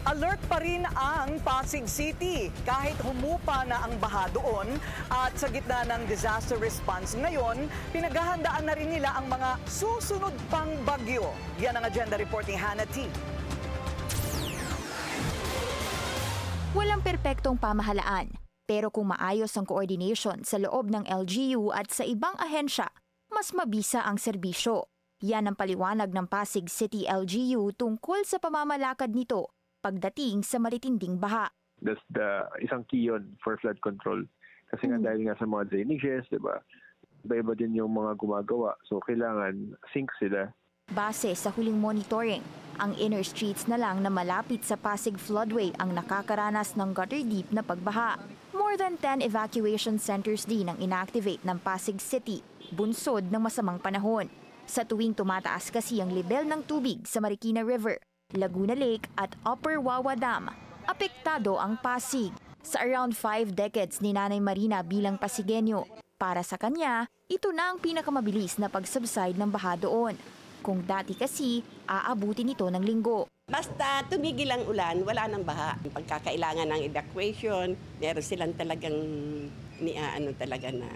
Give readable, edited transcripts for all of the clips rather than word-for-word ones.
Alert pa rin ang Pasig City kahit humupa na ang baha doon at sa gitna ng disaster response ngayon, pinaghahandaan na rin nila ang mga susunod pang bagyo. Yan ang agenda report ni Hannah T. Walang perpektong pamahalaan, pero kung maayos ang coordination sa loob ng LGU at sa ibang ahensya, mas mabisa ang serbisyo. Yan ang paliwanag ng Pasig City LGU tungkol sa pamamalakad nito pagdating sa matitinding baha. That's the isang key yun for flood control. Kasi nga dahil nga sa mga drainages, diba? Iba-iba din yung mga gumagawa. So kailangan sync sila. Base sa huling monitoring, ang inner streets na lang na malapit sa Pasig floodway ang nakakaranas ng gutter deep na pagbaha. More than 10 evacuation centers din ang inactivate ng Pasig City, bunsod ng masamang panahon. Sa tuwing tumataas kasi ang level ng tubig sa Marikina River, Laguna Lake at Upper Wawa Dam, apektado ang Pasig. Sa around 5 decades ni Nanay Marina bilang Pasigenyo, para sa kanya, ito na ang pinakamabilis na pag-subside ng baha doon. Kung dati kasi, aabutin ito ng linggo. Basta tumigil ang ulan, wala nang baha. Pagkakailangan ng evacuation, meron silang talagang talaga na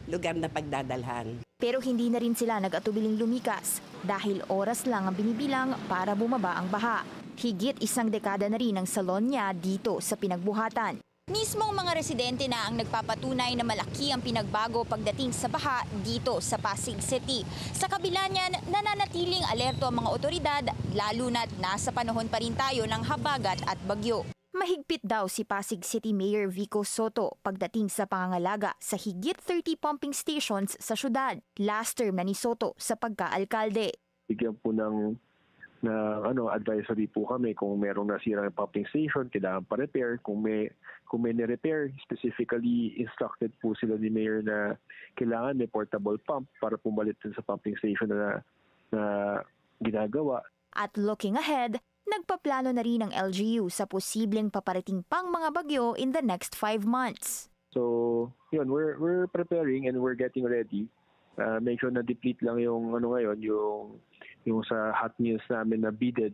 lugar na pagdadalhan. Pero hindi na rin sila nag-atubiling lumikas dahil oras lang ang binibilang para bumaba ang baha. Higit isang dekada na rin ang salon niya dito sa pinagbuhatan. Mismong mga residente na ang nagpapatunay na malaki ang pinagbago pagdating sa baha dito sa Pasig City. Sa kabila niyan, nananatiling alerto ang mga otoridad, lalo na't nasa panahon pa rin tayo ng habagat at bagyo. Mahigpit daw si Pasig City Mayor Vico Soto pagdating sa pangangalaga sa higit 30 pumping stations sa syudad. Last term na ni Soto sa pagkaalkalde. Bigyan po ng advisory po kami kung merong nasirang pumping station, kailangan pa-repair. Kung may ni-repair, specifically instructed po sila ni Mayor na kailangan may portable pump para pumalit sa pumping station na ginagawa. At looking ahead, nagpaplano na rin ang LGU sa posibleng paparating pang mga bagyo in the next 5 months. So, yun, we're preparing and we're getting ready. Make sure na deplete lang yung ngayon, yung sa hot meals namin na beaded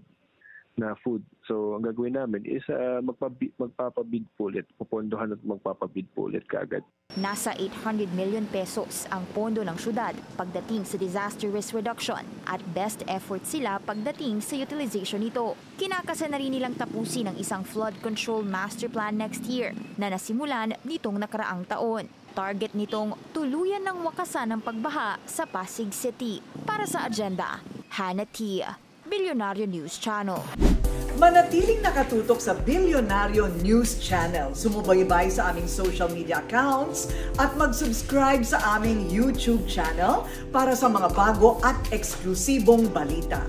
na food. So, ang gagawin namin is magpapabid po ulit. Pupondohan at magpapabid po ulit kaagad. Nasa 800 million pesos ang pondo ng syudad pagdating sa disaster risk reduction at best effort sila pagdating sa utilization nito. Kinakasa na rin nilang tapusin ang isang flood control master plan next year na nasimulan nitong nakaraang taon. Target nitong tuluyan ng wakasan ng pagbaha sa Pasig City. Para sa agenda, Hannah T., Bilyonaryo News Channel. Manatiling nakatutok sa Bilyonaryo News Channel. Sumubaybay sa aming social media accounts at mag-subscribe sa aming YouTube channel para sa mga bago at eksklusibong balita.